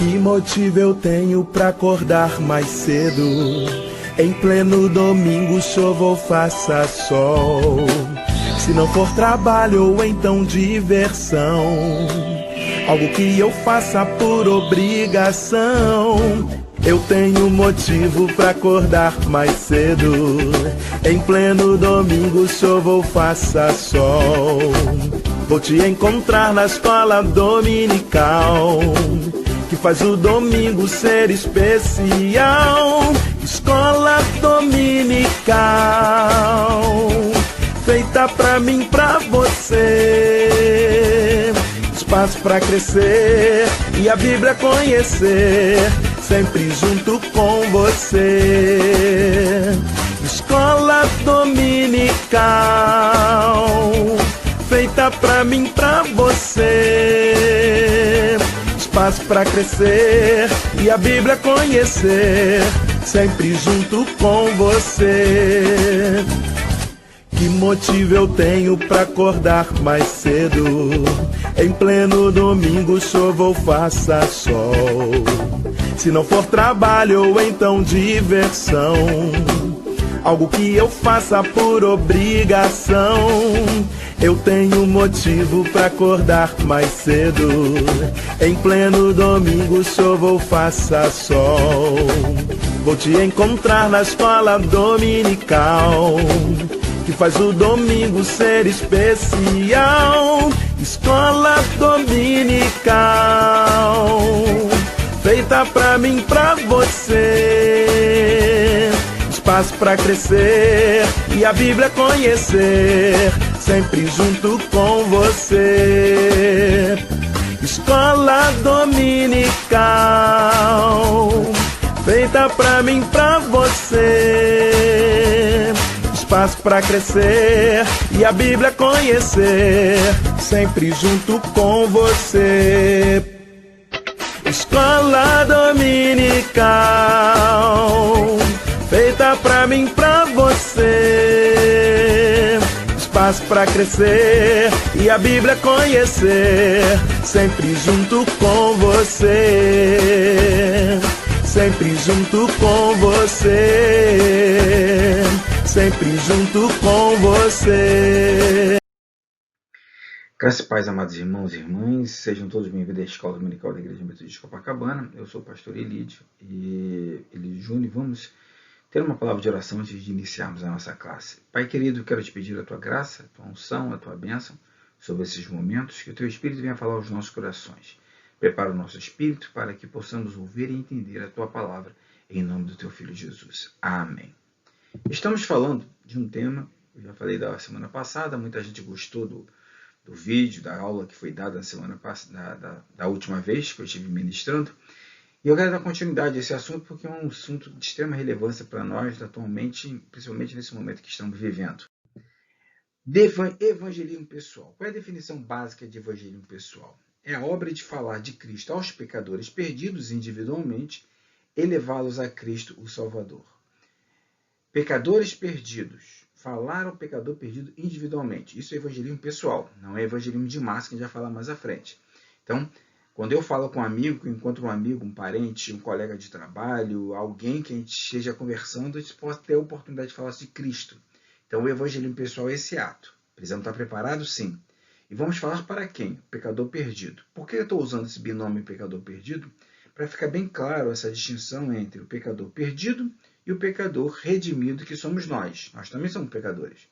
Que motivo eu tenho pra acordar mais cedo? Em pleno domingo, chova ou faça sol. Se não for trabalho ou então diversão, algo que eu faça por obrigação. Eu tenho motivo pra acordar mais cedo. Em pleno domingo, chova ou faça sol. Vou te encontrar na escola dominical, que faz o domingo ser especial. Escola dominical, feita pra mim, pra você. Espaço pra crescer e a Bíblia conhecer, sempre junto com você. Escola dominical, feita pra mim, pra você. Espaço pra crescer e a Bíblia conhecer, sempre junto com você. Que motivo eu tenho pra acordar mais cedo? Em pleno domingo, chova ou faça sol. Se não for trabalho ou então diversão, algo que eu faça por obrigação. Eu tenho motivo pra acordar mais cedo. Em pleno domingo, chova ou faça sol. Vou te encontrar na escola dominical, que faz o domingo ser especial. Escola dominical, feita pra mim, pra você. Espaço pra crescer e a Bíblia conhecer, sempre junto com você. Escola dominical, feita pra mim, pra você. Espaço pra crescer e a Bíblia conhecer, sempre junto com você. Escola dominical, feita pra mim, pra você. Espaço pra crescer e a Bíblia conhecer, sempre junto com você. Sempre junto com você. Sempre junto com você. Graças e paz, amados irmãos e irmãs, sejam todos bem-vindos à Escola Dominical da Igreja Metodista de Copacabana. Eu sou o pastor Elídio Júnior, e vamos ter uma palavra de oração antes de iniciarmos a nossa classe. Pai querido, quero te pedir a tua graça, a tua unção, a tua bênção sobre esses momentos, que o teu Espírito venha falar aos nossos corações. Prepara o nosso espírito para que possamos ouvir e entender a tua palavra, em nome do teu Filho Jesus. Amém. Estamos falando de um tema, eu já falei da semana passada, muita gente gostou do vídeo, da aula que foi dada na semana passada, da última vez que eu estive ministrando. E eu quero dar continuidade a esse assunto porque é um assunto de extrema relevância para nós atualmente, principalmente nesse momento que estamos vivendo. Evangelismo pessoal. Qual é a definição básica de evangelismo pessoal? É a obra de falar de Cristo aos pecadores perdidos individualmente e levá-los a Cristo, o Salvador. Pecadores perdidos. Falar ao pecador perdido individualmente. Isso é evangelismo pessoal, não é evangelismo de massa, que a gente vai falar mais à frente. Então, quando eu falo com um amigo, encontro um amigo, um parente, um colega de trabalho, alguém que a gente esteja conversando, a gente pode ter a oportunidade de falar de Cristo. Então, o evangelismo pessoal é esse ato. Precisamos estar preparados? Sim. E vamos falar para quem? Pecador perdido. Por que eu estou usando esse binômio pecador perdido? Para ficar bem claro essa distinção entre o pecador perdido e o pecador redimido, que somos nós. Nós também somos pecadores.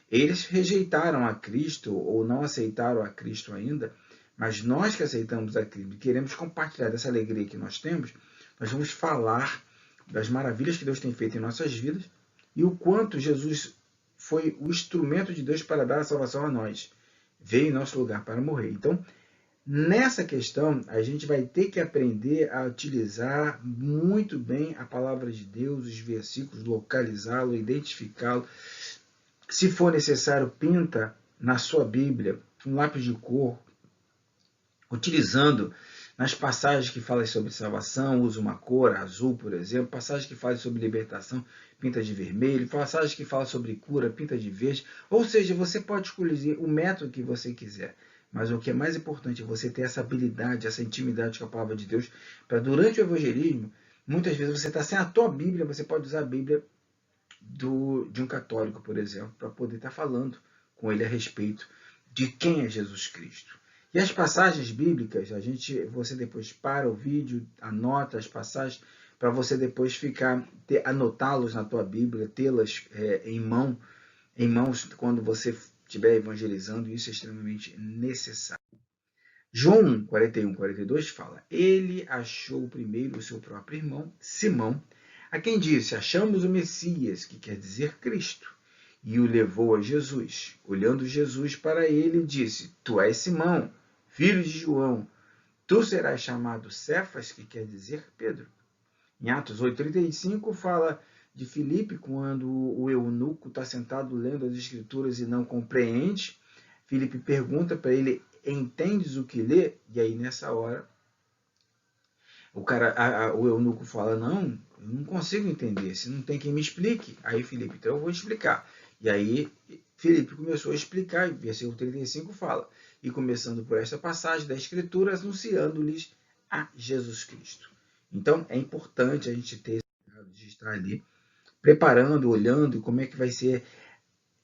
Eles rejeitaram a Cristo ou não aceitaram a Cristo ainda, mas nós que aceitamos a Cristo e queremos compartilhar dessa alegria que nós temos, nós vamos falar das maravilhas que Deus tem feito em nossas vidas e o quanto Jesus foi o instrumento de Deus para dar a salvação a nós. Veio em nosso lugar para morrer. Então, nessa questão, a gente vai ter que aprender a utilizar muito bem a palavra de Deus, os versículos, localizá-lo, identificá-lo. Se for necessário, pinta na sua Bíblia um lápis de cor, utilizando nas passagens que falam sobre salvação, usa uma cor azul, por exemplo, passagens que falam sobre libertação, pinta de vermelho, passagens que falam sobre cura, pinta de verde, ou seja, você pode escolher o método que você quiser, Mas o que é mais importante é você ter essa habilidade, essa intimidade com a palavra de Deus, para durante o evangelismo, muitas vezes você está sem a tua Bíblia, você pode usar a Bíblia de um católico, por exemplo, para poder estar falando com ele a respeito de quem é Jesus Cristo. E as passagens bíblicas, você depois para o vídeo, anota as passagens, para você depois anotá-los na tua Bíblia, tê-las em mãos quando você estiver evangelizando, isso é extremamente necessário. João 41, 42 fala: ele achou primeiro o seu próprio irmão, Simão, a quem disse: achamos o Messias, que quer dizer Cristo, e o levou a Jesus. Olhando Jesus para ele, disse: tu és Simão, filho de João, tu serás chamado Cefas, que quer dizer Pedro. Em Atos 8,35 fala de Filipe, quando o eunuco está sentado lendo as Escrituras e não compreende. Filipe pergunta para ele: entendes o que lê? E aí, nessa hora, o eunuco fala: não, eu não consigo entender, se não tem quem me explique. Aí Filipe: então eu vou explicar. E aí Filipe começou a explicar, e versículo 35 fala: e começando por esta passagem da Escritura, anunciando-lhes a Jesus Cristo. Então é importante a gente ter esse cuidado de estar ali preparando, olhando como é que vai ser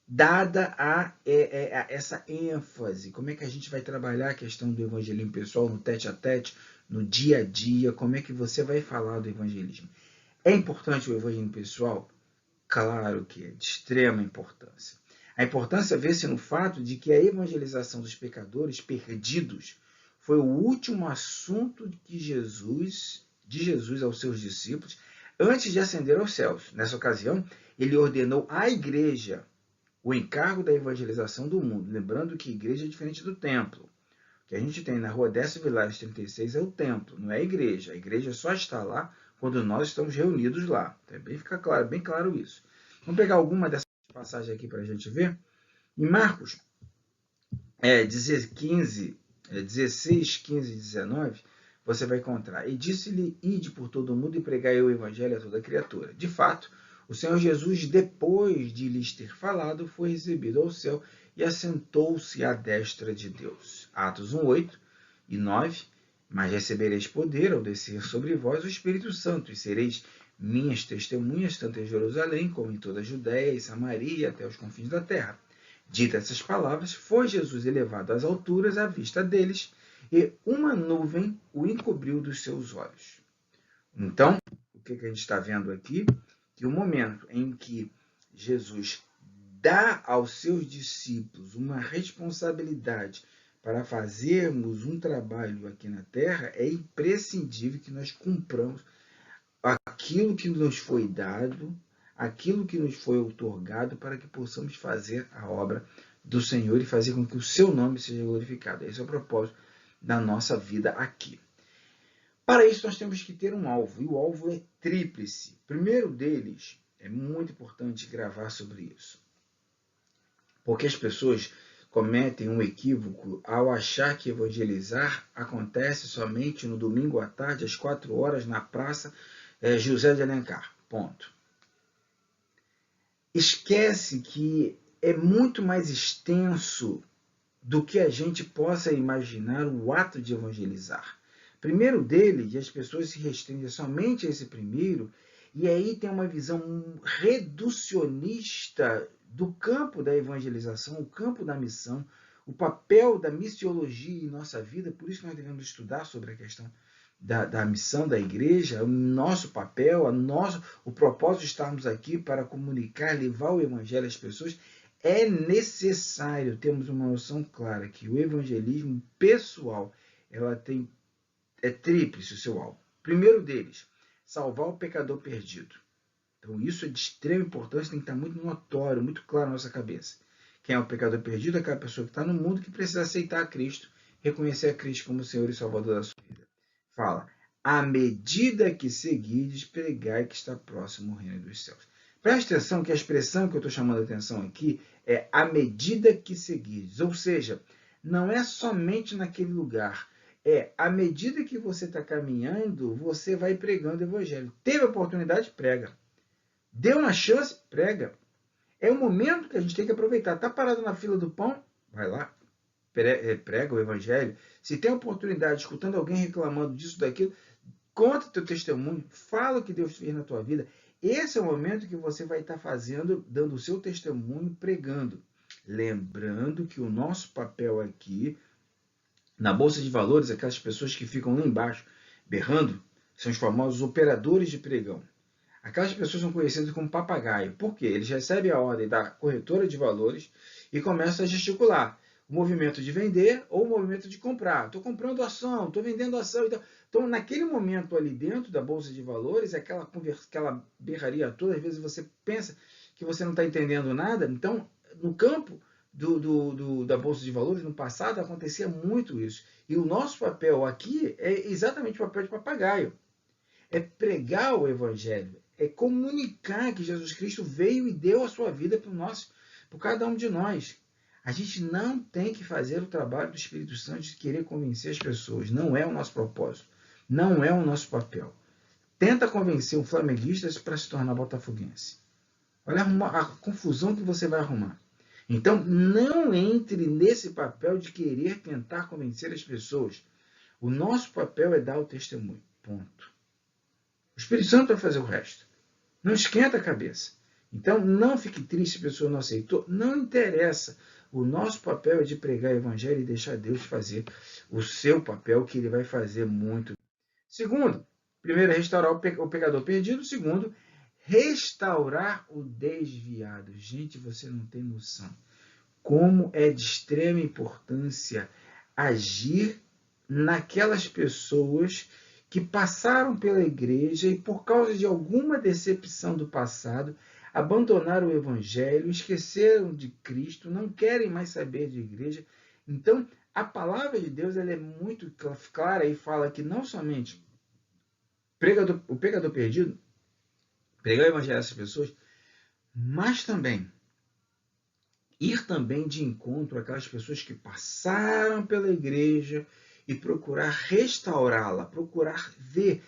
dada essa ênfase, como é que a gente vai trabalhar a questão do evangelismo pessoal no tete-a-tete, no dia a dia, como é que você vai falar do evangelismo. É importante o evangelismo pessoal? Claro que é, de extrema importância. A importância vê-se no fato de que a evangelização dos pecadores perdidos foi o último assunto de Jesus aos seus discípulos antes de ascender aos céus. Nessa ocasião, ele ordenou à igreja o encargo da evangelização do mundo. Lembrando que a igreja é diferente do templo. O que a gente tem na rua Décio Vilares 36 é o templo, não é a igreja. A igreja só está lá quando nós estamos reunidos lá. Também fica claro, bem claro isso. Vamos pegar alguma dessas passagens aqui para a gente ver. Em Marcos 16, 15 e 19, você vai encontrar: e disse-lhe: ide por todo o mundo e pregai o evangelho a toda criatura. De fato, o Senhor Jesus, depois de lhes ter falado, foi recebido ao céu e assentou-se à destra de Deus. Atos 1, 8 e 9. Mas recebereis poder ao descer sobre vós o Espírito Santo, e sereis minhas testemunhas, tanto em Jerusalém como em toda a Judéia e Samaria, até os confins da terra. Ditas essas palavras, foi Jesus elevado às alturas à vista deles, e uma nuvem o encobriu dos seus olhos. Então, o que a gente está vendo aqui? Que o momento em que Jesus dá aos seus discípulos uma responsabilidade para fazermos um trabalho aqui na Terra, é imprescindível que nós cumpramos aquilo que nos foi dado, aquilo que nos foi outorgado, para que possamos fazer a obra do Senhor e fazer com que o seu nome seja glorificado. Esse é o propósito da nossa vida aqui. Para isso, nós temos que ter um alvo, e o alvo é tríplice. O primeiro deles, é muito importante gravar sobre isso, porque as pessoas cometem um equívoco ao achar que evangelizar acontece somente no domingo à tarde, às 4 horas, na praça José de Alencar. Ponto. Esquece que é muito mais extenso do que a gente possa imaginar o ato de evangelizar. Primeiro dele, e as pessoas se restringem somente a esse primeiro, e aí tem uma visão reducionista do campo da evangelização, o campo da missão, o papel da missiologia em nossa vida. Por isso nós devemos estudar sobre a questão da missão da igreja, o nosso papel, o propósito de estarmos aqui para comunicar, levar o evangelho às pessoas. É necessário termos uma noção clara que o evangelismo pessoal é tríplice o seu alvo. Primeiro deles, salvar o pecador perdido. Então isso é de extrema importância, tem que estar muito notório, muito claro na nossa cabeça. Quem é o pecador perdido? Aquela pessoa que está no mundo que precisa aceitar a Cristo, reconhecer a Cristo como Senhor e Salvador da sua vida. Fala: à medida que seguides, pregai que está próximo o reino dos céus. Preste atenção que a expressão que eu estou chamando a atenção aqui é à medida que seguides. Ou seja, não é somente naquele lugar. À medida que você está caminhando, você vai pregando o evangelho. Teve oportunidade? Prega. Deu uma chance? Prega. É o momento que a gente tem que aproveitar. Está parado na fila do pão? Vai lá. prega o evangelho, se tem a oportunidade, escutando alguém reclamando disso, daquilo, conta teu testemunho, fala o que Deus fez na tua vida. Esse é o momento que você vai estar fazendo, dando o seu testemunho, pregando. Lembrando que o nosso papel aqui, na Bolsa de Valores, aquelas pessoas que ficam lá embaixo berrando, são os famosos operadores de pregão. Aquelas pessoas são conhecidas como papagaio. Por quê? Eles recebem a ordem da corretora de valores e começam a gesticular. O movimento de vender ou o movimento de comprar. Estou comprando ação, estou vendendo ação. Então, naquele momento ali dentro da Bolsa de Valores, aquela berraria toda, às vezes você pensa que você não está entendendo nada. Então, no campo da Bolsa de Valores, no passado, acontecia muito isso. E o nosso papel aqui é exatamente o papel de papagaio. É pregar o Evangelho, é comunicar que Jesus Cristo veio e deu a sua vida por cada um de nós. A gente não tem que fazer o trabalho do Espírito Santo de querer convencer as pessoas. Não é o nosso propósito. Não é o nosso papel. Tenta convencer um flamenguista para se tornar botafoguense. Olha a confusão que você vai arrumar. Então, não entre nesse papel de querer tentar convencer as pessoas. O nosso papel é dar o testemunho. Ponto. O Espírito Santo vai fazer o resto. Não esquenta a cabeça. Então, não fique triste se a pessoa não aceitou. Não interessa. O nosso papel é de pregar o Evangelho e deixar Deus fazer o seu papel, que Ele vai fazer muito. Segundo, primeiro, restaurar o pecador perdido. Segundo, restaurar o desviado. Gente, você não tem noção como é de extrema importância agir naquelas pessoas que passaram pela igreja e, por causa de alguma decepção do passado, abandonaram o Evangelho, esqueceram de Cristo, não querem mais saber de igreja. Então, a palavra de Deus ela é muito clara e fala que não somente o pecador perdido, pregar o Evangelho a essas pessoas, mas também ir também de encontro àquelas pessoas que passaram pela igreja e procurar restaurá-la, procurar ver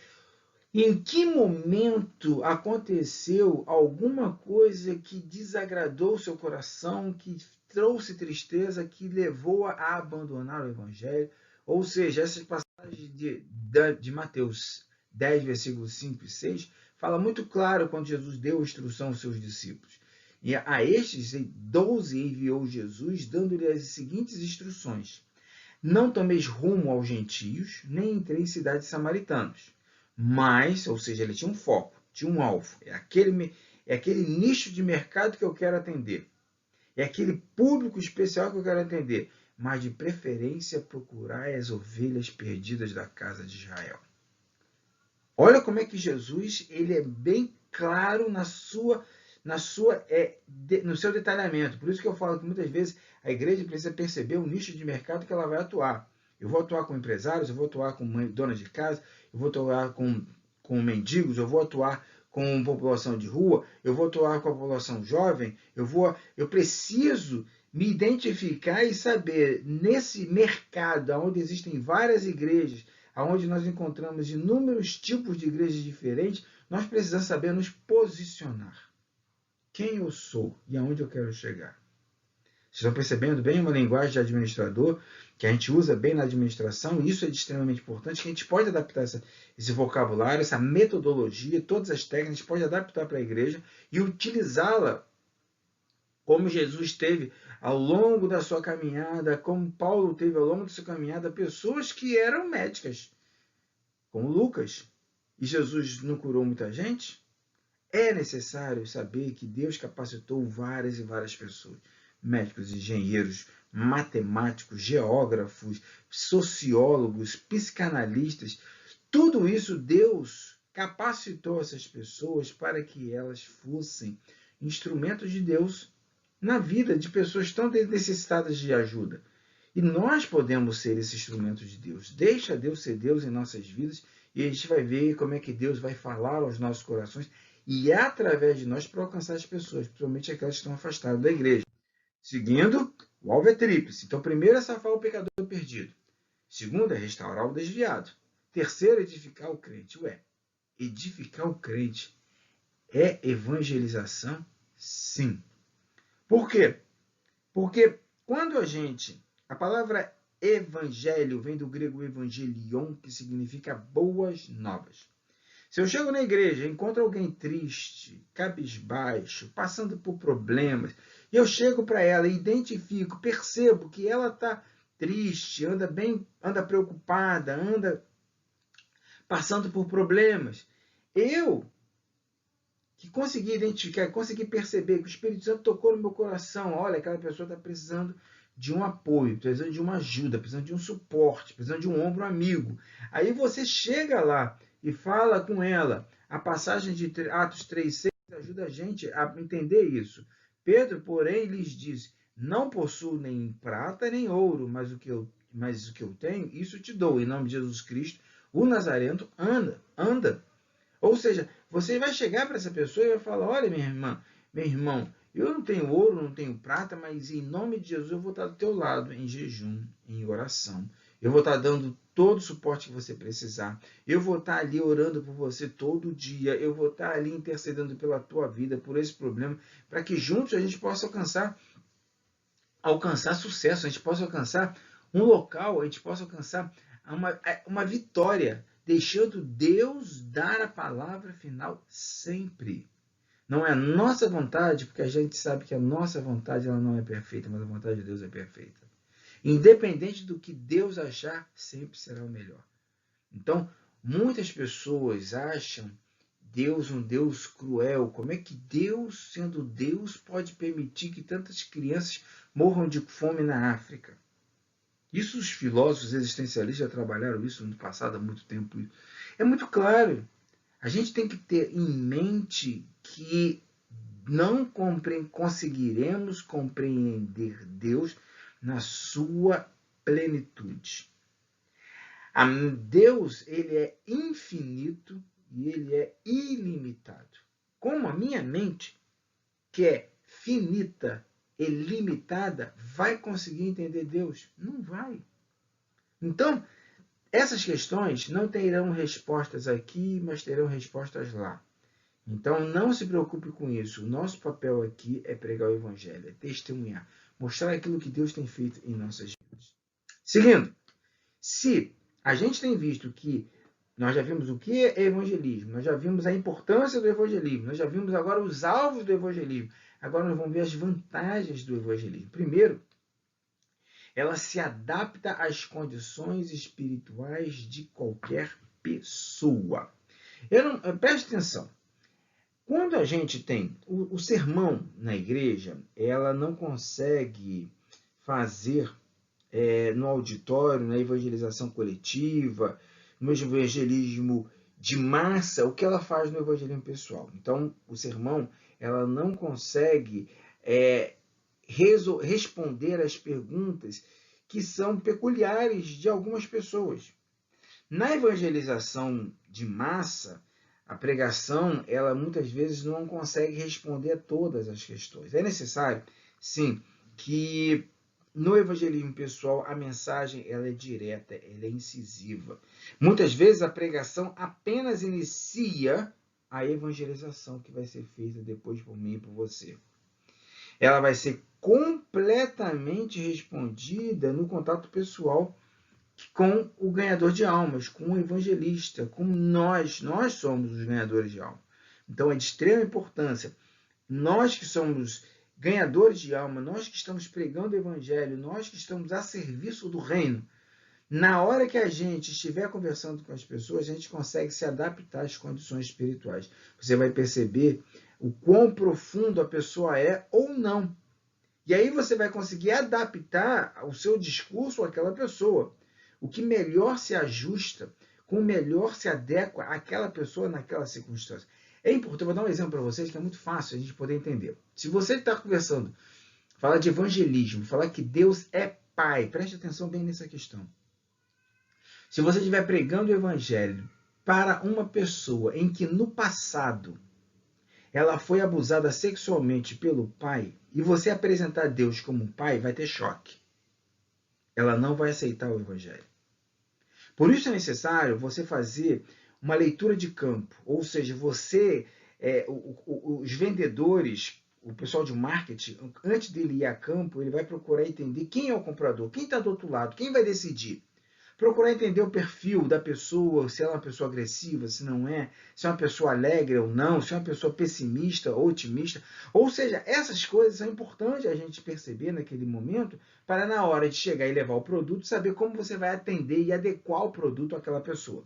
em que momento aconteceu alguma coisa que desagradou o seu coração, que trouxe tristeza, que levou a abandonar o Evangelho. Ou seja, essas passagens de Mateus 10, versículos 5 e 6, fala muito claro quando Jesus deu instrução aos seus discípulos. E a estes 12 enviou Jesus, dando-lhe as seguintes instruções: não tomeis rumo aos gentios, nem entreis em cidades samaritanos. Mas, ou seja, ele tinha um foco, tinha um alvo. É aquele nicho de mercado que eu quero atender. É aquele público especial que eu quero atender. Mas, de preferência, procurar as ovelhas perdidas da casa de Israel. Olha como é que Jesus ele é bem claro no seu detalhamento. Por isso que eu falo que muitas vezes a igreja precisa perceber o nicho de mercado que ela vai atuar. Eu vou atuar com empresários, eu vou atuar com donas de casa, eu vou atuar com mendigos, eu vou atuar com população de rua, eu vou atuar com a população jovem, eu preciso me identificar e saber, nesse mercado onde existem várias igrejas, onde nós encontramos inúmeros tipos de igrejas diferentes, nós precisamos saber nos posicionar. Quem eu sou e aonde eu quero chegar. Vocês estão percebendo bem uma linguagem de administrador que a gente usa bem na administração, e isso é extremamente importante, que a gente pode adaptar esse vocabulário, essa metodologia, todas as técnicas, a gente pode adaptar para a igreja e utilizá-la como Jesus teve ao longo da sua caminhada, como Paulo teve ao longo da sua caminhada, pessoas que eram médicas, como Lucas. E Jesus não curou muita gente? É necessário saber que Deus capacitou várias e várias pessoas. Médicos, engenheiros, matemáticos, geógrafos, sociólogos, psicanalistas. Tudo isso Deus capacitou essas pessoas para que elas fossem instrumentos de Deus na vida de pessoas tão necessitadas de ajuda. E nós podemos ser esses instrumentos de Deus. Deixa Deus ser Deus em nossas vidas e a gente vai ver como é que Deus vai falar aos nossos corações e através de nós para alcançar as pessoas, principalmente aquelas que estão afastadas da igreja. Seguindo, o alvo é tríplice. Então, primeiro é safar o pecador perdido. Segundo é restaurar o desviado. Terceiro, edificar o crente. Edificar o crente é evangelização? Sim. Por quê? Porque quando a gente A palavra evangelho vem do grego evangelion, que significa boas novas. Se eu chego na igreja e encontro alguém triste, cabisbaixo, passando por problemas, e eu chego para ela e identifico, percebo que ela está triste, anda preocupada, anda passando por problemas, eu que consegui identificar, consegui perceber que o Espírito Santo tocou no meu coração, olha, aquela pessoa está precisando de um apoio, precisando de uma ajuda, precisando de um suporte, precisando de um ombro amigo. Aí você chega lá e fala com ela. A passagem de Atos 3:6 ajuda a gente a entender isso. Pedro, porém, lhes disse, não possuo nem prata nem ouro, mas o que eu tenho, isso te dou. Em nome de Jesus Cristo, o Nazareno, anda. Ou seja, você vai chegar para essa pessoa e vai falar, olha, minha irmã, meu irmão, eu não tenho ouro, não tenho prata, mas em nome de Jesus eu vou estar do teu lado em jejum, em oração. Eu vou estar dando todo o suporte que você precisar. Eu vou estar ali orando por você todo dia. Eu vou estar ali intercedendo pela tua vida, por esse problema, para que juntos a gente possa alcançar sucesso, a gente possa alcançar um local, a gente possa alcançar uma vitória, deixando Deus dar a palavra final sempre. Não é a nossa vontade, porque a gente sabe que a nossa vontade ela não é perfeita, mas a vontade de Deus é perfeita. Independente do que Deus achar, sempre será o melhor. Então, muitas pessoas acham Deus um Deus cruel. Como é que Deus, sendo Deus, pode permitir que tantas crianças morram de fome na África? Isso os filósofos existencialistas já trabalharam isso no passado há muito tempo. É muito claro. A gente tem que ter em mente que não conseguiremos compreender Deus na sua plenitude. Deus, ele é infinito e ele é ilimitado. Como a minha mente, que é finita e limitada, vai conseguir entender Deus? Não vai. Então, essas questões não terão respostas aqui, mas terão respostas lá. Então, não se preocupe com isso. O nosso papel aqui é pregar o Evangelho, é testemunhar, mostrar aquilo que Deus tem feito em nossas vidas. Seguindo, se a gente tem visto que nós já vimos o que é evangelismo, nós já vimos a importância do evangelismo, nós já vimos agora os alvos do evangelismo, agora nós vamos ver as vantagens do evangelismo. Primeiro, ela se adapta às condições espirituais de qualquer pessoa. Preste atenção. Quando a gente tem o sermão na igreja, ela não consegue fazer no auditório, na evangelização coletiva, no evangelismo de massa, o que ela faz no evangelismo pessoal. Então, o sermão, ela não consegue responder às perguntas que são peculiares de algumas pessoas. Na evangelização de massa, a pregação, ela muitas vezes não consegue responder a todas as questões. É necessário, sim, que no evangelismo pessoal a mensagem ela é direta, ela é incisiva. Muitas vezes a pregação apenas inicia a evangelização que vai ser feita depois por mim e por você. Ela vai ser completamente respondida no contato pessoal com o ganhador de almas, com o evangelista, com nós. Nós somos os ganhadores de alma. Então é de extrema importância. Nós que somos ganhadores de alma, nós que estamos pregando o evangelho, nós que estamos a serviço do reino, na hora que a gente estiver conversando com as pessoas, a gente consegue se adaptar às condições espirituais. Você vai perceber o quão profundo a pessoa é ou não. E aí você vai conseguir adaptar o seu discurso àquela pessoa. O que melhor se ajusta, com melhor se adequa àquela pessoa naquela circunstância. É importante, eu vou dar um exemplo para vocês que é muito fácil a gente poder entender. Se você está conversando, falar de evangelismo, falar que Deus é Pai, preste atenção bem nessa questão. Se você estiver pregando o evangelho para uma pessoa em que no passado ela foi abusada sexualmente pelo pai, e você apresentar Deus como um pai, vai ter choque. Ela não vai aceitar o evangelho. Por isso é necessário você fazer uma leitura de campo, ou seja, os vendedores, o pessoal de marketing, antes dele ir a campo, ele vai procurar entender quem é o comprador, quem está do outro lado, quem vai decidir. Procurar entender o perfil da pessoa, se ela é uma pessoa agressiva, se não é, se é uma pessoa alegre ou não, se é uma pessoa pessimista ou otimista. Ou seja, essas coisas são importantes a gente perceber naquele momento, para na hora de chegar e levar o produto, saber como você vai atender e adequar o produto àquela pessoa.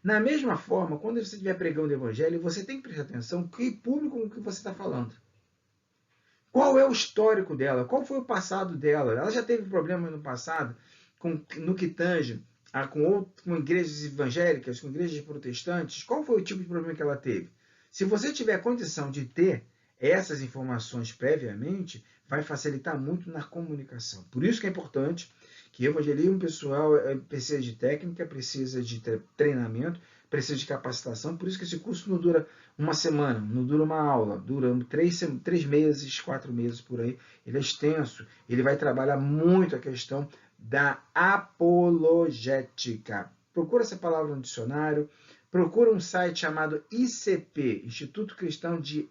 Na mesma forma, quando você estiver pregando o evangelho, você tem que prestar atenção que público com que você está falando. Qual é o histórico dela? Qual foi o passado dela? Ela já teve problemas no passado no que tange com igrejas evangélicas, com igrejas protestantes? Qual foi o tipo de problema que ela teve? Se você tiver condição de ter essas informações previamente, vai facilitar muito na comunicação. Por isso que é importante que evangelismo pessoal precisa de técnica, precisa de treinamento, precisa de capacitação. Por isso que esse curso não dura uma semana, não dura uma aula, dura 3 meses, 4 meses por aí. Ele é extenso, ele vai trabalhar muito a questão da apologética. Procura essa palavra no dicionário, procura um site chamado ICP, Instituto Cristão de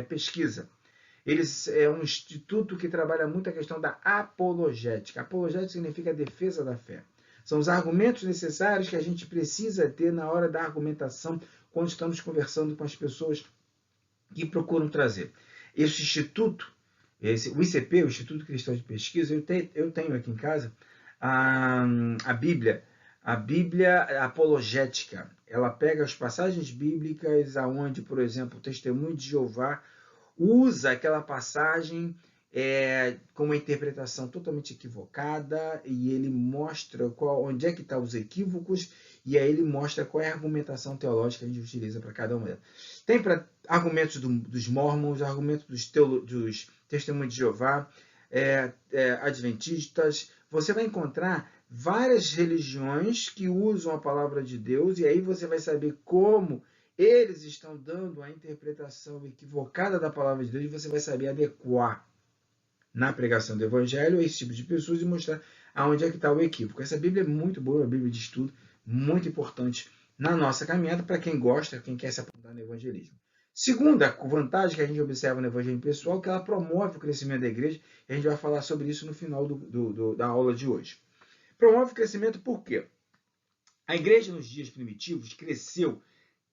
Pesquisa. É um instituto que trabalha muito a questão da apologética. Apologética significa defesa da fé. São os argumentos necessários que a gente precisa ter na hora da argumentação, quando estamos conversando com as pessoas que procuram trazer. Esse instituto, o ICP, o Instituto Cristão de Pesquisa, eu tenho aqui em casa a Bíblia apologética. Ela pega as passagens bíblicas aonde, por exemplo, o testemunho de Jeová usa aquela passagem com uma interpretação totalmente equivocada, e ele mostra onde é que estão os equívocos, e aí ele mostra qual é a argumentação teológica que a gente utiliza para cada uma delas. Tem para argumentos dos mormons, argumentos dos testemunhos de Jeová, adventistas. Você vai encontrar várias religiões que usam a palavra de Deus, e aí você vai saber como eles estão dando a interpretação equivocada da palavra de Deus, e você vai saber adequar na pregação do evangelho esse tipo de pessoas e mostrar aonde é que está o equívoco. Essa Bíblia é muito boa, uma Bíblia de estudo, muito importante na nossa caminhada, para quem gosta, quem quer se aprofundar no evangelismo. Segunda vantagem que a gente observa no evangelho pessoal, que ela promove o crescimento da igreja, e a gente vai falar sobre isso no final da aula de hoje. Promove o crescimento por quê? A igreja nos dias primitivos cresceu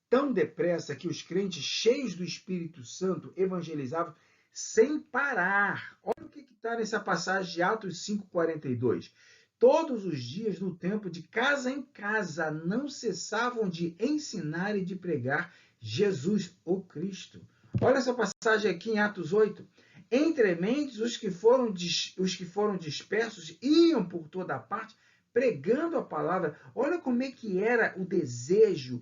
tão depressa que os crentes cheios do Espírito Santo evangelizavam sem parar. Olha o que está nessa passagem de Atos 5,42. Todos os dias, no templo, de casa em casa, não cessavam de ensinar e de pregar Jesus, o Cristo. Olha essa passagem aqui em Atos 8. Entre mentes, os que foram dispersos iam por toda parte, pregando a palavra. Olha como é que era o desejo,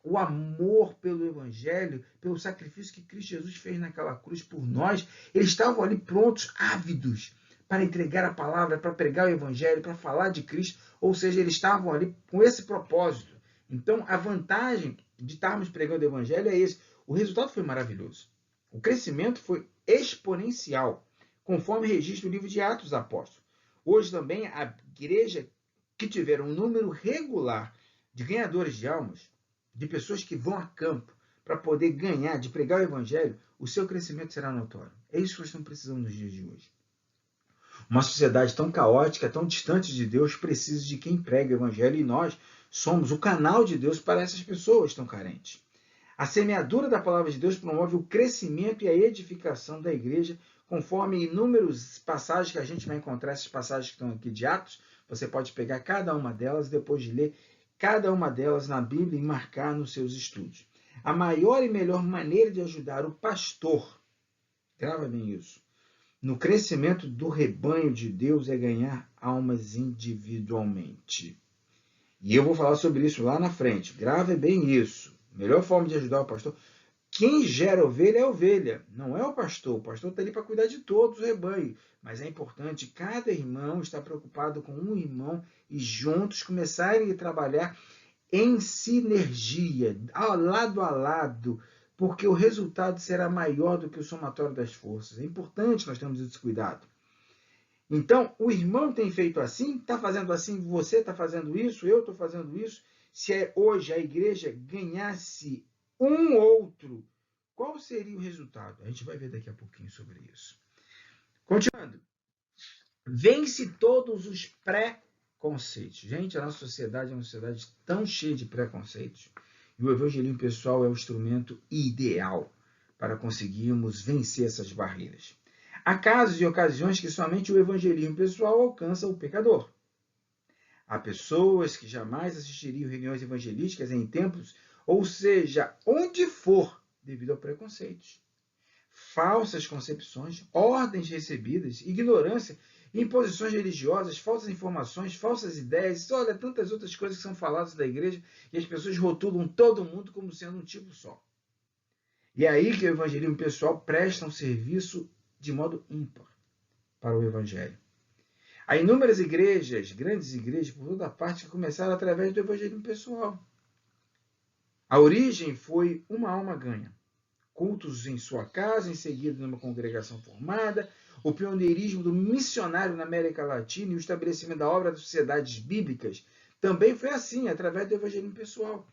o amor pelo evangelho, pelo sacrifício que Cristo Jesus fez naquela cruz por nós. Eles estavam ali prontos, ávidos, para entregar a palavra, para pregar o evangelho, para falar de Cristo. Ou seja, eles estavam ali com esse propósito. Então, a vantagem de estarmos pregando o evangelho é esse. O resultado foi maravilhoso. O crescimento foi exponencial, conforme registra o livro de Atos dos Apóstolos. Hoje também, a igreja que tiver um número regular de ganhadores de almas, de pessoas que vão a campo para poder ganhar, de pregar o evangelho, o seu crescimento será notório. É isso que nós estamos precisando nos dias de hoje. Uma sociedade tão caótica, tão distante de Deus, precisa de quem prega o evangelho, e nós somos o canal de Deus para essas pessoas tão carentes. A semeadura da palavra de Deus promove o crescimento e a edificação da igreja, conforme inúmeras passagens que a gente vai encontrar, essas passagens que estão aqui de Atos. Você pode pegar cada uma delas, depois de ler cada uma delas na Bíblia, e marcar nos seus estudos. A maior e melhor maneira de ajudar o pastor, grava bem isso, no crescimento do rebanho de Deus é ganhar almas individualmente. E eu vou falar sobre isso lá na frente. Grave bem isso. A melhor forma de ajudar o pastor, quem gera ovelha é ovelha, não é o pastor. O pastor está ali para cuidar de todos o rebanho. Mas é importante cada irmão estar preocupado com um irmão e juntos começarem a trabalhar em sinergia, lado a lado, porque o resultado será maior do que o somatório das forças. É importante nós termos esse cuidado. Então, o irmão tem feito assim, está fazendo assim, você está fazendo isso, eu estou fazendo isso. Se hoje a igreja ganhasse um outro Qual seria o resultado? A gente vai ver daqui a pouquinho sobre isso. Continuando. Vence todos os preconceitos. Gente, a nossa sociedade é uma sociedade tão cheia de preconceitos. E o evangelismo pessoal é o instrumento ideal para conseguirmos vencer essas barreiras. Há casos e ocasiões que somente o evangelismo pessoal alcança o pecador. Há pessoas que jamais assistiriam reuniões evangelísticas em templos, ou seja, onde for, devido a preconceitos, falsas concepções, ordens recebidas, ignorância, imposições religiosas, falsas informações, falsas ideias, olha, tantas outras coisas que são faladas da igreja e as pessoas rotulam todo mundo como sendo um tipo só. E é aí que o evangelismo pessoal presta um serviço de modo ímpar para o evangelho. Há inúmeras igrejas, grandes igrejas por toda parte, que começaram através do evangelismo pessoal. A origem foi uma alma ganha. Cultos em sua casa, em seguida numa congregação formada, o pioneirismo do missionário na América Latina e o estabelecimento da obra das sociedades bíblicas também foi assim, através do evangelismo pessoal.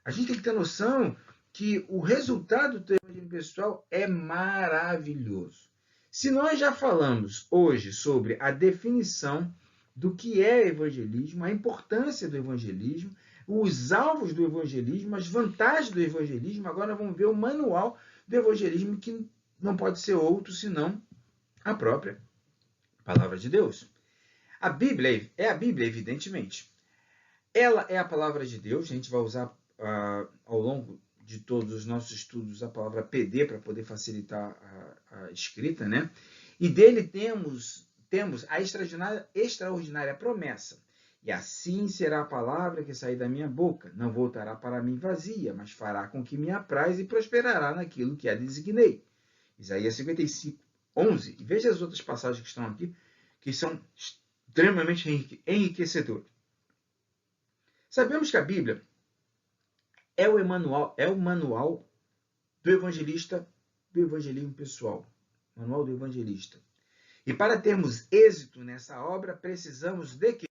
A gente tem que ter noção que o resultado do evangelismo pessoal é maravilhoso. Se nós já falamos hoje sobre a definição do que é evangelismo, a importância do evangelismo, os alvos do evangelismo, as vantagens do evangelismo, agora vamos ver o manual do evangelismo, que não pode ser outro senão a própria palavra de Deus. A Bíblia é a Bíblia, evidentemente. Ela é a palavra de Deus. A gente vai usar ao longo de todos os nossos estudos a palavra PD para poder facilitar a escrita, né? E dele temos a extraordinária promessa. E assim será a palavra que sair da minha boca. Não voltará para mim vazia, mas fará com que me apraz e prosperará naquilo que a designei. Isaías 55, 11. E veja as outras passagens que estão aqui, que são extremamente enriquecedoras. Sabemos que a Bíblia é o manual do evangelista, do evangelismo pessoal. Manual do evangelista. E para termos êxito nessa obra, precisamos de quê?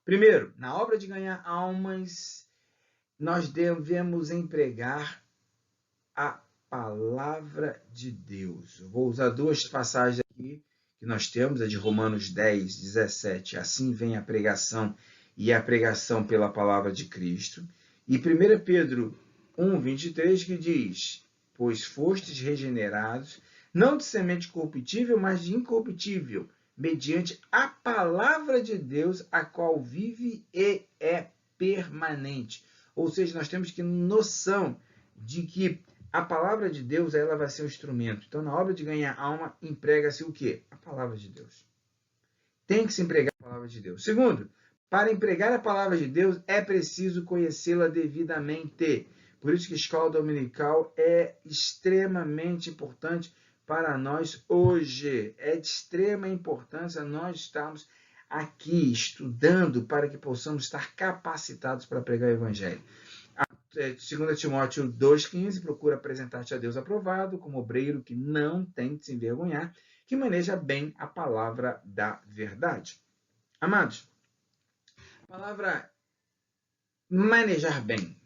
Primeiro, na obra de ganhar almas, nós devemos empregar a palavra de Deus. Eu vou usar duas passagens aqui que nós temos, a de Romanos 10, 17. Assim vem a pregação, e a pregação pela palavra de Cristo. E 1 Pedro 1, 23, que diz: pois fostes regenerados, não de semente corruptível, mas de incorruptível, mediante a palavra de Deus, a qual vive e é permanente. Ou seja, nós temos que ter noção de que a palavra de Deus, ela vai ser um instrumento. Então, na obra de ganhar alma, emprega-se o quê? A palavra de Deus. Tem que se empregar a palavra de Deus. Segundo, para empregar a palavra de Deus, é preciso conhecê-la devidamente. Por isso que a escola dominical é extremamente importante para nós hoje. É de extrema importância nós estarmos aqui estudando para que possamos estar capacitados para pregar o evangelho. 2 Timóteo 2,15, procura apresentar-te a Deus aprovado, como obreiro que não tem de se envergonhar, que maneja bem a palavra da verdade. Amados, a palavra manejar bem,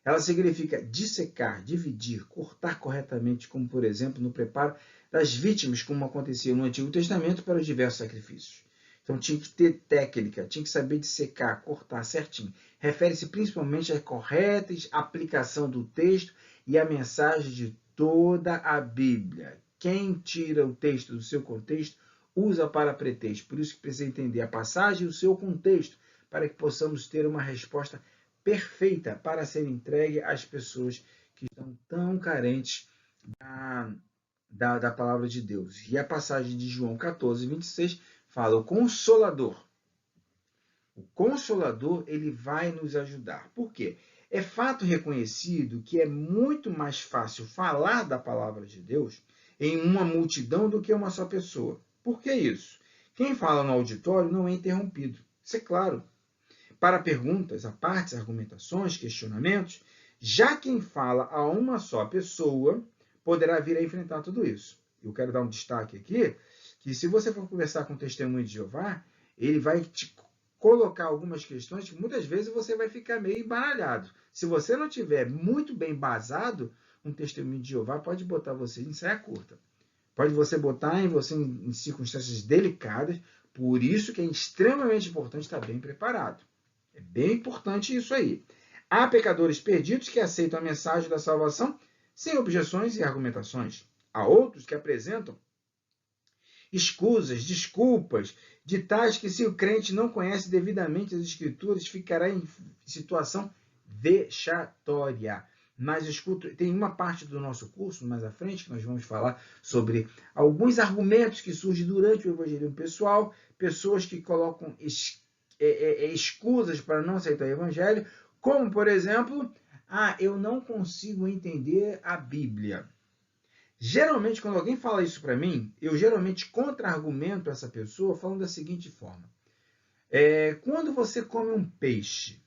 ela significa dissecar, dividir, cortar corretamente, como por exemplo no preparo das vítimas, como acontecia no Antigo Testamento para os diversos sacrifícios. Então tinha que ter técnica, tinha que saber dissecar, cortar certinho. Refere-se principalmente à correta aplicação do texto e à mensagem de toda a Bíblia. Quem tira o texto do seu contexto, usa para pretexto. Por isso que precisa entender a passagem e o seu contexto, para que possamos ter uma resposta perfeita para ser entregue às pessoas que estão tão carentes da palavra de Deus. E a passagem de João 14, 26 fala: o Consolador. O Consolador, ele vai nos ajudar. Por quê? É fato reconhecido que é muito mais fácil falar da palavra de Deus em uma multidão do que uma só pessoa. Por que isso? Quem fala no auditório não é interrompido. Isso é claro. Para perguntas, apartes, argumentações, questionamentos, já quem fala a uma só pessoa poderá vir a enfrentar tudo isso. Eu quero dar um destaque aqui, que se você for conversar com o testemunho de Jeová, ele vai te colocar algumas questões que muitas vezes você vai ficar meio embaralhado. Se você não tiver muito bem embasado, um testemunho de Jeová pode botar você em saia curta. Pode você botar você em circunstâncias delicadas. Por isso que é extremamente importante estar bem preparado. É bem importante isso aí. Há pecadores perdidos que aceitam a mensagem da salvação sem objeções e argumentações. Há outros que apresentam escusas, desculpas, de tais que, se o crente não conhece devidamente as Escrituras, ficará em situação vexatória. Mas tem uma parte do nosso curso, mais à frente, que nós vamos falar sobre alguns argumentos que surgem durante o evangelismo pessoal, pessoas que colocam escusas para não aceitar o evangelho, como, por exemplo, eu não consigo entender a Bíblia. Geralmente, quando alguém fala isso para mim, eu geralmente contra-argumento essa pessoa falando da seguinte forma. Quando você come um peixe,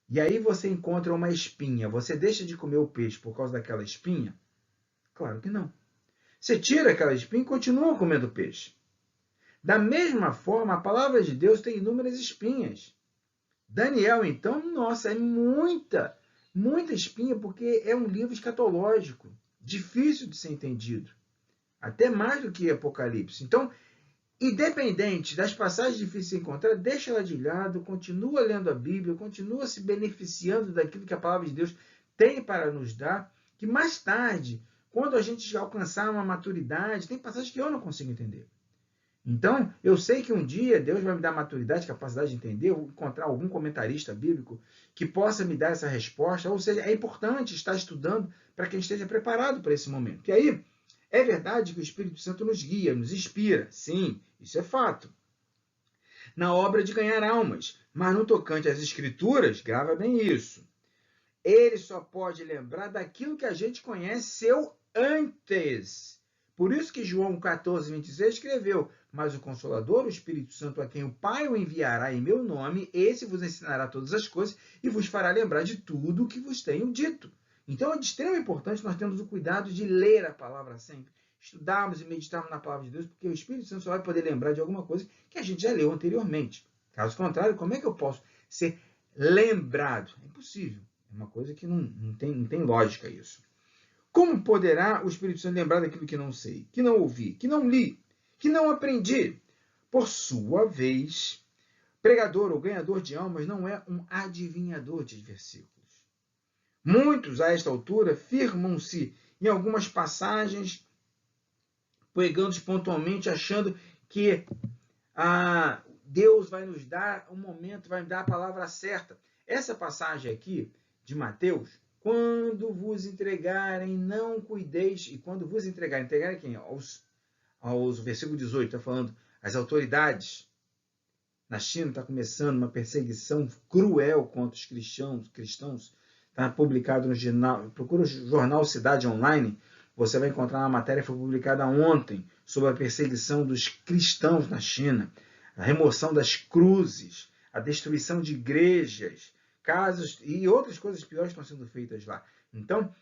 e aí você encontra uma espinha, você deixa de comer o peixe por causa daquela espinha? Claro que não. Você tira aquela espinha e continua comendo peixe. Da mesma forma, a palavra de Deus tem inúmeras espinhas. Daniel, então, nossa, é muita espinha, porque é um livro escatológico, difícil de ser entendido. Até mais do que Apocalipse. Então, independente das passagens difíceis de encontrar, deixa ela de lado, continua lendo a Bíblia, continua se beneficiando daquilo que a palavra de Deus tem para nos dar, que mais tarde, quando a gente já alcançar uma maturidade, tem passagens que eu não consigo entender. Então, eu sei que um dia Deus vai me dar maturidade, capacidade de entender, ou encontrar algum comentarista bíblico que possa me dar essa resposta. Ou seja, é importante estar estudando para que a gente esteja preparado para esse momento. E aí, é verdade que o Espírito Santo nos guia, nos inspira. Sim, isso é fato. Na obra de ganhar almas. Mas no tocante às Escrituras, grava bem isso. Ele só pode lembrar daquilo que a gente conheceu antes. Por isso que João 14, 26 escreveu: mas o Consolador, o Espírito Santo, a quem o Pai o enviará em meu nome, esse vos ensinará todas as coisas e vos fará lembrar de tudo o que vos tenho dito. Então é de extrema importância nós termos o cuidado de ler a palavra sempre, estudarmos e meditarmos na palavra de Deus, porque o Espírito Santo só vai poder lembrar de alguma coisa que a gente já leu anteriormente. Caso contrário, como é que eu posso ser lembrado? É impossível. É uma coisa que não tem lógica isso. Como poderá o Espírito Santo lembrar daquilo que não sei, que não ouvi, que não li, que não aprendi? Por sua vez, pregador ou ganhador de almas não é um adivinhador de versículos. Muitos, a esta altura, firmam-se em algumas passagens, pegando pontualmente, achando que Deus vai nos dar um momento, vai me dar a palavra certa. Essa passagem aqui, de Mateus, quando vos entregarem, não cuideis, e quando vos entregarem quem? Aos versículo 18, está falando, as autoridades na China está começando uma perseguição cruel contra os cristãos. Está publicado no jornal, procura o jornal Cidade Online, você vai encontrar uma matéria que foi publicada ontem sobre a perseguição dos cristãos na China, a remoção das cruzes, a destruição de igrejas, casos e outras coisas piores estão sendo feitas lá. Então,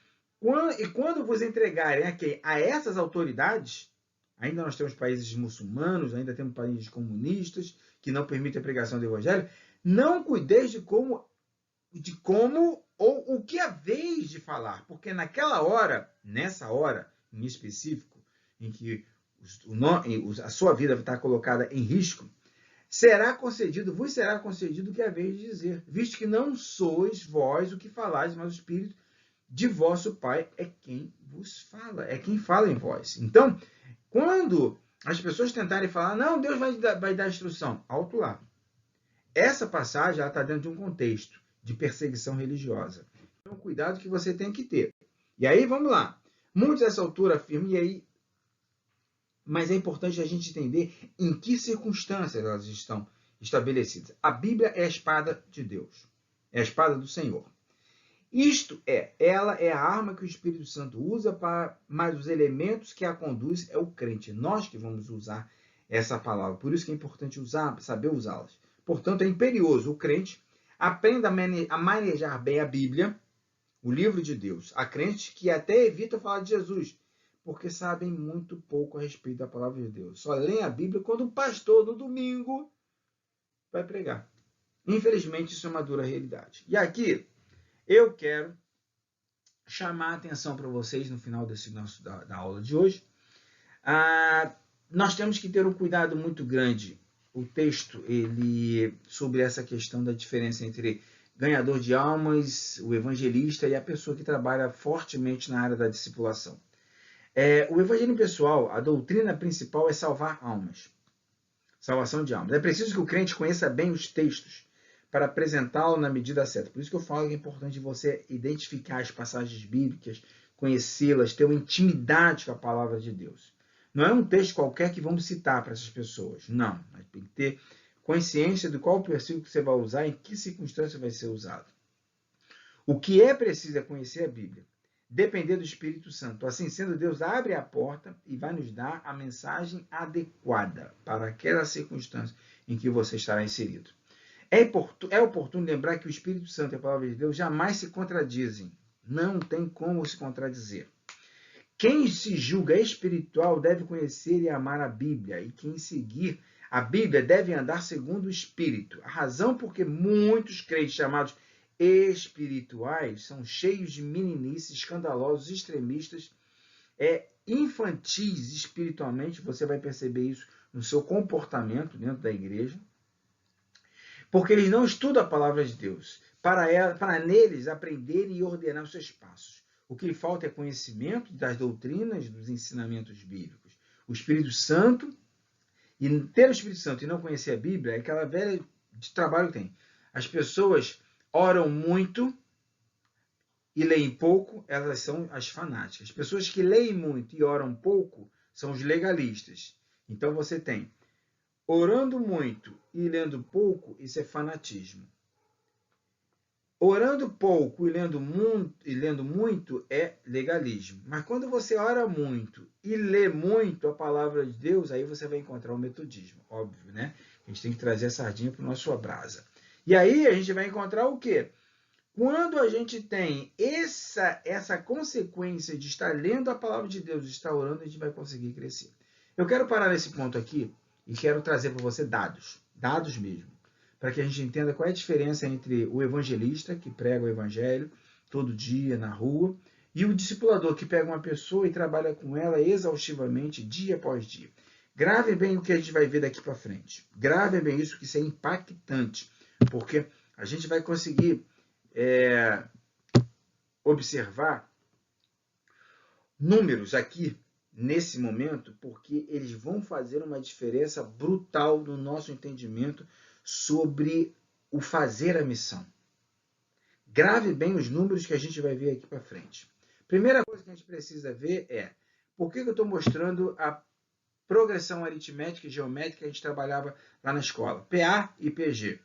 quando vos entregarem a essas autoridades, ainda nós temos países muçulmanos, ainda temos países comunistas que não permitem a pregação do evangelho, não cuideis de como ou o que haveis de falar, porque naquela hora, nessa hora em específico, em que a sua vida está colocada em risco, vos será concedido o que haveis de dizer, visto que não sois vós o que falais, mas o Espírito de vosso Pai é quem vos fala, é quem fala em vós. Então, quando as pessoas tentarem falar, não, Deus vai dar instrução, alto lá. Essa passagem está dentro de um contexto de perseguição religiosa. Então, cuidado que você tem que ter. E aí, vamos lá. Muitos dessa altura afirmam, mas é importante a gente entender em que circunstâncias elas estão estabelecidas. A Bíblia é a espada de Deus. É a espada do Senhor. Ela é a arma que o Espírito Santo usa, mas os elementos que a conduz é o crente. Nós que vamos usar essa palavra. Por isso que é importante saber usá-las. Portanto, é imperioso o crente aprenda a manejar bem a Bíblia, o livro de Deus. Há crentes que até evitam falar de Jesus, porque sabem muito pouco a respeito da palavra de Deus. Só leem a Bíblia quando o pastor, no domingo, vai pregar. Infelizmente, isso é uma dura realidade. E aqui, eu quero chamar a atenção para vocês no final da aula de hoje. Nós temos que ter um cuidado muito grande. O texto, sobre essa questão da diferença entre ganhador de almas, o evangelista e a pessoa que trabalha fortemente na área da discipulação. O evangelho pessoal, a doutrina principal é salvar almas. Salvação de almas. É preciso que o crente conheça bem os textos para apresentá-lo na medida certa. Por isso que eu falo que é importante você identificar as passagens bíblicas, conhecê-las, ter uma intimidade com a palavra de Deus. Não é um texto qualquer que vamos citar para essas pessoas. Não. Tem que ter consciência de qual versículo que você vai usar e em que circunstância vai ser usado. O que é preciso é conhecer a Bíblia. Depender do Espírito Santo. Assim sendo, Deus abre a porta e vai nos dar a mensagem adequada para aquela circunstância em que você estará inserido. É oportuno lembrar que o Espírito Santo e a palavra de Deus jamais se contradizem. Não tem como se contradizer. Quem se julga espiritual deve conhecer e amar a Bíblia, e quem seguir a Bíblia deve andar segundo o Espírito. A razão por que muitos crentes chamados espirituais são cheios de meninice, escandalosos, extremistas, infantis espiritualmente, você vai perceber isso no seu comportamento dentro da igreja, porque eles não estudam a palavra de Deus, para neles aprenderem e ordenar os seus passos. O que lhe falta é conhecimento das doutrinas, dos ensinamentos bíblicos. O Espírito Santo, e ter o Espírito Santo e não conhecer a Bíblia, é aquela velha de trabalho que tem. As pessoas oram muito e leem pouco, elas são as fanáticas. As pessoas que leem muito e oram pouco são os legalistas. Então você tem orando muito e lendo pouco, isso é fanatismo. Orando pouco e lendo muito é legalismo. Mas quando você ora muito e lê muito a palavra de Deus, aí você vai encontrar o metodismo, óbvio, né? A gente tem que trazer a sardinha para o nosso brasa. E aí a gente vai encontrar o quê? Quando a gente tem essa consequência de estar lendo a palavra de Deus, de estar orando, a gente vai conseguir crescer. Eu quero parar nesse ponto aqui e quero trazer para você dados mesmo, para que a gente entenda qual é a diferença entre o evangelista, que prega o evangelho todo dia na rua, e o discipulador, que pega uma pessoa e trabalha com ela exaustivamente, dia após dia. Gravem bem o que a gente vai ver daqui para frente. Gravem bem isso, que isso é impactante, porque a gente vai conseguir observar números aqui, nesse momento, porque eles vão fazer uma diferença brutal no nosso entendimento sobre o fazer a missão. Grave bem os números que a gente vai ver aqui para frente. Primeira coisa que a gente precisa ver é por que eu estou mostrando a progressão aritmética e geométrica que a gente trabalhava lá na escola, PA e PG.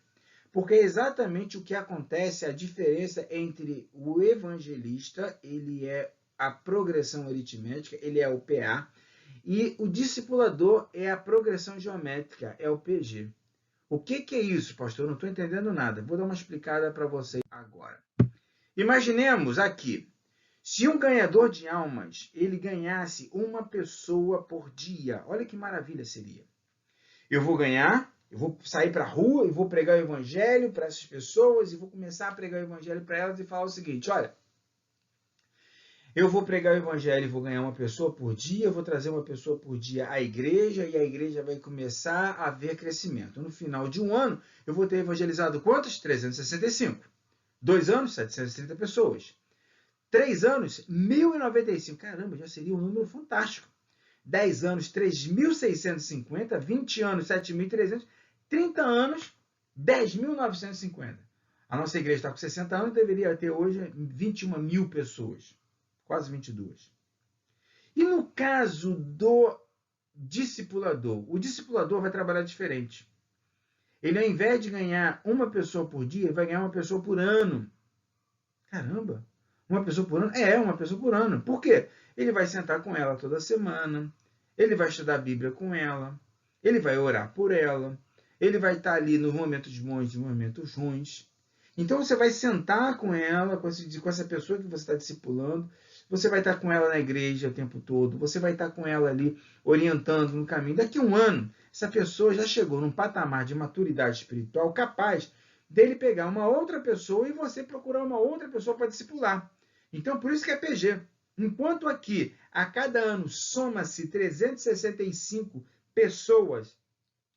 Porque é exatamente o que acontece, a diferença entre o evangelista, ele é a progressão aritmética, ele é o PA, e o discipulador é a progressão geométrica, é o PG. O que é isso, pastor? Eu não estou entendendo nada. Vou dar uma explicada para vocês agora. Imaginemos aqui, se um ganhador de almas, ele ganhasse uma pessoa por dia, olha que maravilha seria. Eu vou sair para a rua e vou pregar o evangelho para essas pessoas e vou começar a pregar o evangelho para elas e falar o seguinte, olha, eu vou pregar o evangelho e vou ganhar uma pessoa por dia, eu vou trazer uma pessoa por dia à igreja e a igreja vai começar a ver crescimento. No final de um ano, eu vou ter evangelizado quantos? 365. 2 anos, 730 pessoas. 3 anos, 1.095. Caramba, já seria um número fantástico. 10 anos, 3.650. 20 anos, 7.300. 30 anos, 10.950. A nossa igreja está com 60 anos, deveria ter hoje 21 mil pessoas. Quase 22. E no caso do discipulador, o discipulador vai trabalhar diferente. Ele, ao invés de ganhar uma pessoa por dia, ele vai ganhar uma pessoa por ano. Caramba! Uma pessoa por ano? Uma pessoa por ano. Por quê? Ele vai sentar com ela toda semana, ele vai estudar a Bíblia com ela, ele vai orar por ela, ele vai estar ali nos momentos bons e nos momentos ruins. Então você vai sentar com ela, com essa pessoa que você está discipulando, você vai estar com ela na igreja o tempo todo, você vai estar com ela ali orientando no caminho. Daqui a um ano, essa pessoa já chegou num patamar de maturidade espiritual capaz dele pegar uma outra pessoa e você procurar uma outra pessoa para discipular. Então, por isso que é PG. Enquanto aqui, a cada ano, soma-se 365 pessoas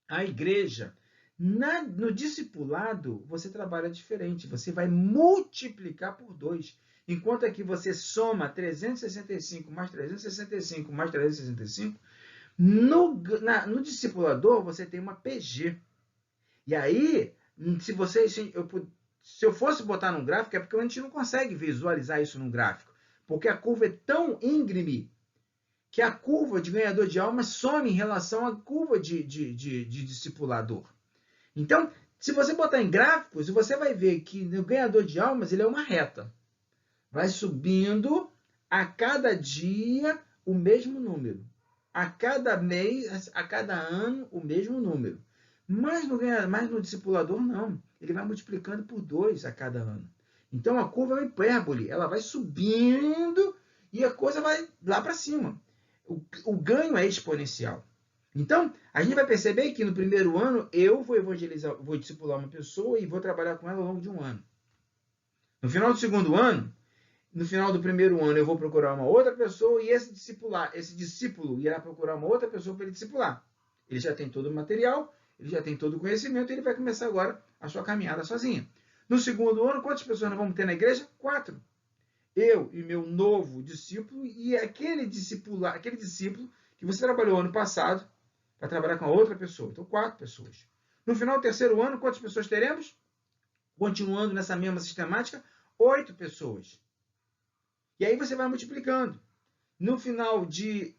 à igreja, no discipulado, você trabalha diferente. Você vai multiplicar por 2. Enquanto aqui você soma 365 mais 365 mais 365, no discipulador você tem uma PG. E aí, se eu fosse botar num gráfico, é porque a gente não consegue visualizar isso num gráfico. Porque a curva é tão íngreme que a curva de ganhador de almas some em relação à curva de discipulador. Então, se você botar em gráficos, você vai ver que o ganhador de almas ele é uma reta. Vai subindo a cada dia o mesmo número. A cada mês, a cada ano, o mesmo número. Mas no discipulador, não. Ele vai multiplicando por 2 a cada ano. Então, a curva é uma hipérbole. Ela vai subindo e a coisa vai lá para cima. O ganho é exponencial. Então, a gente vai perceber que no primeiro ano, eu vou evangelizar, vou discipular uma pessoa e vou trabalhar com ela ao longo de um ano. No final do segundo ano, no final do primeiro ano, eu vou procurar uma outra pessoa e esse discípulo irá procurar uma outra pessoa para ele discipular. Ele já tem todo o material, ele já tem todo o conhecimento e ele vai começar agora a sua caminhada sozinho. No segundo ano, quantas pessoas nós vamos ter na igreja? 4. Eu e meu novo discípulo e aquele discípulo que você trabalhou ano passado vai trabalhar com a outra pessoa. Então, 4 pessoas. No final do terceiro ano, quantas pessoas teremos? Continuando nessa mesma sistemática, 8 pessoas. E aí você vai multiplicando. No final de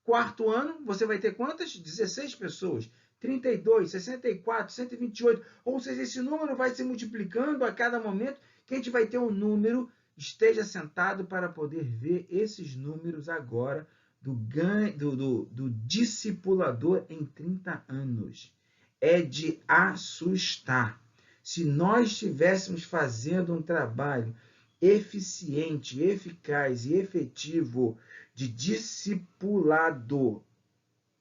quarto ano, você vai ter quantas? 16 pessoas. 32, 64, 128. Ou seja, esse número vai se multiplicando a cada momento que a gente vai ter um número. Esteja sentado para poder ver esses números agora do discipulador em 30 anos. É de assustar. Se nós estivéssemos fazendo um trabalho eficiente, eficaz e efetivo de discipulado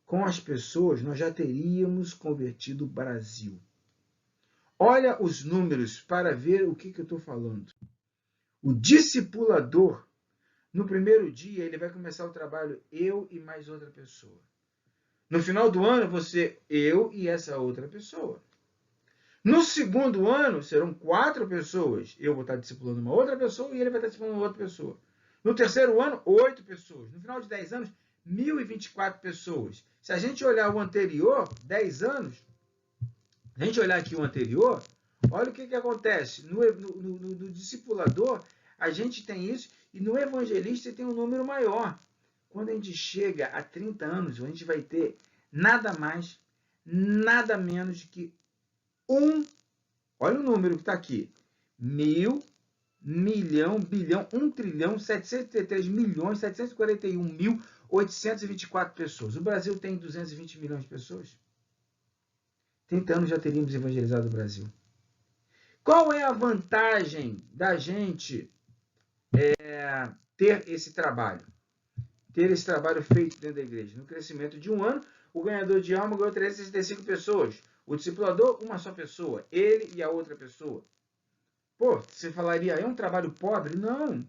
com as pessoas, nós já teríamos convertido o Brasil. Olha os números para ver o que eu estou falando. O discipulador, no primeiro dia, ele vai começar o trabalho eu e mais outra pessoa. No final do ano, eu e essa outra pessoa. No segundo ano, serão 4 pessoas. Eu vou estar discipulando uma outra pessoa e ele vai estar discipulando uma outra pessoa. No terceiro ano, 8 pessoas. No final de 10 anos, 1.024 pessoas. Se a gente olhar o anterior, 10 anos, se a gente olhar aqui o anterior, olha o que acontece. No discipulador, a gente tem isso, e no evangelista tem um número maior. Quando a gente chega a 30 anos, a gente vai ter nada mais, nada menos que olha o número que está aqui, 1.000, milhão, bilhão, 1 trilhão, 733 milhões, 741.824 pessoas. O Brasil tem 220 milhões de pessoas. 30 anos já teríamos evangelizado o Brasil. Qual é a vantagem da gente ter esse trabalho? Ter esse trabalho feito dentro da igreja. No crescimento de um ano, o ganhador de alma ganhou 365 pessoas. O discipulador, uma só pessoa. Ele e a outra pessoa. Pô, você falaria, é um trabalho pobre? Não.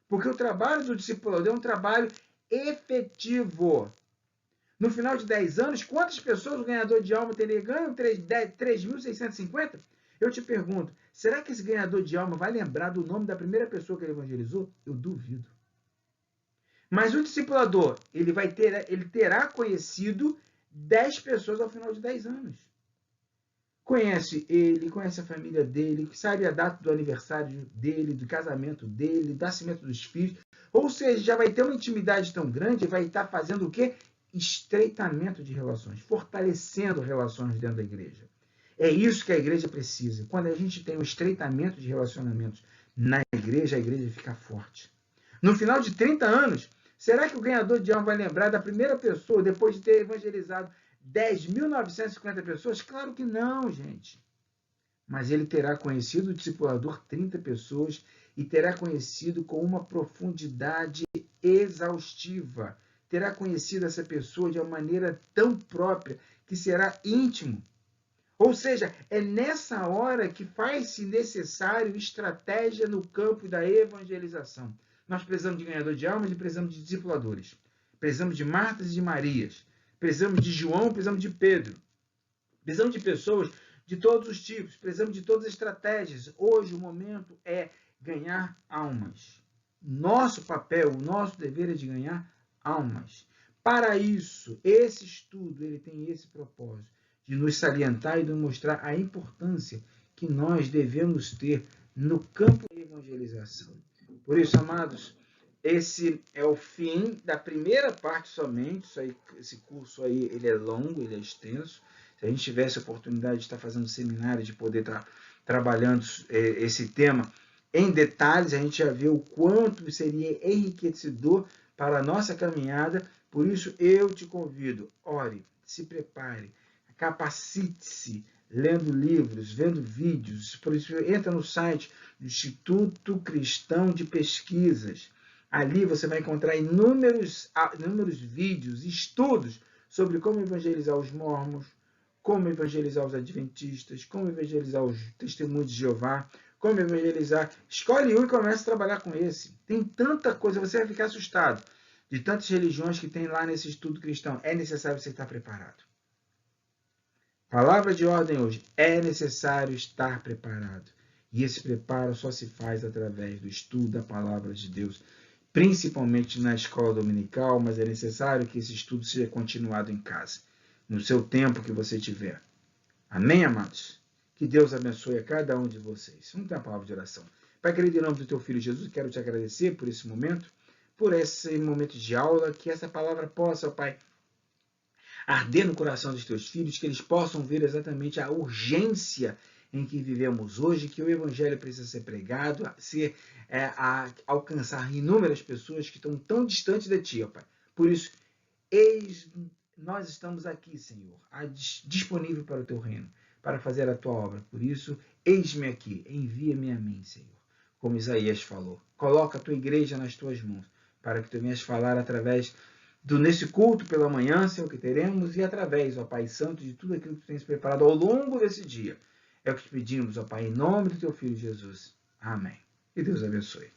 Porque o trabalho do discipulador é um trabalho efetivo. No final de 10 anos, quantas pessoas o ganhador de alma teria ganho? 3.650? Eu te pergunto, será que esse ganhador de alma vai lembrar do nome da primeira pessoa que ele evangelizou? Eu duvido. Mas o discipulador, ele terá conhecido 10 pessoas ao final de 10 anos. Conhece ele, conhece a família dele, sabe a data do aniversário dele, do casamento dele, do nascimento dos filhos. Ou seja, já vai ter uma intimidade tão grande e vai estar fazendo o quê? Estreitamento de relações, fortalecendo relações dentro da igreja. É isso que a igreja precisa. Quando a gente tem um estreitamento de relacionamentos na igreja, a igreja fica forte. No final de 30 anos, será que o ganhador de alma vai lembrar da primeira pessoa depois de ter evangelizado 10.950 pessoas? Claro que não, gente. Mas ele terá conhecido o discipulador 30 pessoas e terá conhecido com uma profundidade exaustiva. Terá conhecido essa pessoa de uma maneira tão própria que será íntimo. Ou seja, é nessa hora que faz-se necessário estratégia no campo da evangelização. Nós precisamos de ganhador de almas e precisamos de discipuladores. Precisamos de Martas e de Marias. Precisamos de João, precisamos de Pedro. Precisamos de pessoas de todos os tipos. Precisamos de todas as estratégias. Hoje o momento é ganhar almas. Nosso papel, o nosso dever é de ganhar almas. Para isso, esse estudo ele tem esse propósito, de nos salientar e de mostrar a importância que nós devemos ter no campo da evangelização. Por isso, amados, esse é o fim da primeira parte somente. Esse curso aí ele é longo, ele é extenso. Se a gente tivesse a oportunidade de estar fazendo seminário, de poder estar trabalhando esse tema em detalhes, a gente já vê o quanto seria enriquecedor para a nossa caminhada. Por isso, eu te convido, ore, se prepare, capacite-se, lendo livros, vendo vídeos. Por isso, entra no site do Instituto Cristão de Pesquisas. Ali você vai encontrar inúmeros vídeos, estudos sobre como evangelizar os mormons, como evangelizar os adventistas, como evangelizar os testemunhos de Jeová, como evangelizar. Escolhe um e comece a trabalhar com esse. Tem tanta coisa, você vai ficar assustado de tantas religiões que tem lá nesse estudo cristão. É necessário você estar preparado. Palavra de ordem hoje. É necessário estar preparado. E esse preparo só se faz através do estudo da palavra de Deus, principalmente na escola dominical, mas é necessário que esse estudo seja continuado em casa, no seu tempo que você tiver. Amém, amados? Que Deus abençoe a cada um de vocês. Vamos ter uma palavra de oração. Pai querido, em nome do teu Filho Jesus, quero te agradecer por esse momento, por esse momento de aula, que essa palavra possa, Pai, arder no coração dos teus filhos, que eles possam ver exatamente a urgência em que vivemos hoje, que o Evangelho precisa ser pregado, alcançar inúmeras pessoas que estão tão distantes de Ti, ó Pai. Por isso, nós estamos aqui, Senhor, disponível para o Teu reino, para fazer a Tua obra. Por isso, eis-me aqui, envia-me a mim, Senhor. Como Isaías falou, coloca a Tua igreja nas Tuas mãos, para que Tu venhas falar através nesse culto pela manhã, Senhor, que teremos, e através, ó Pai Santo, de tudo aquilo que Tu tens preparado ao longo desse dia. É o que te pedimos, ó Pai, em nome do Teu Filho Jesus. Amém. E Deus abençoe.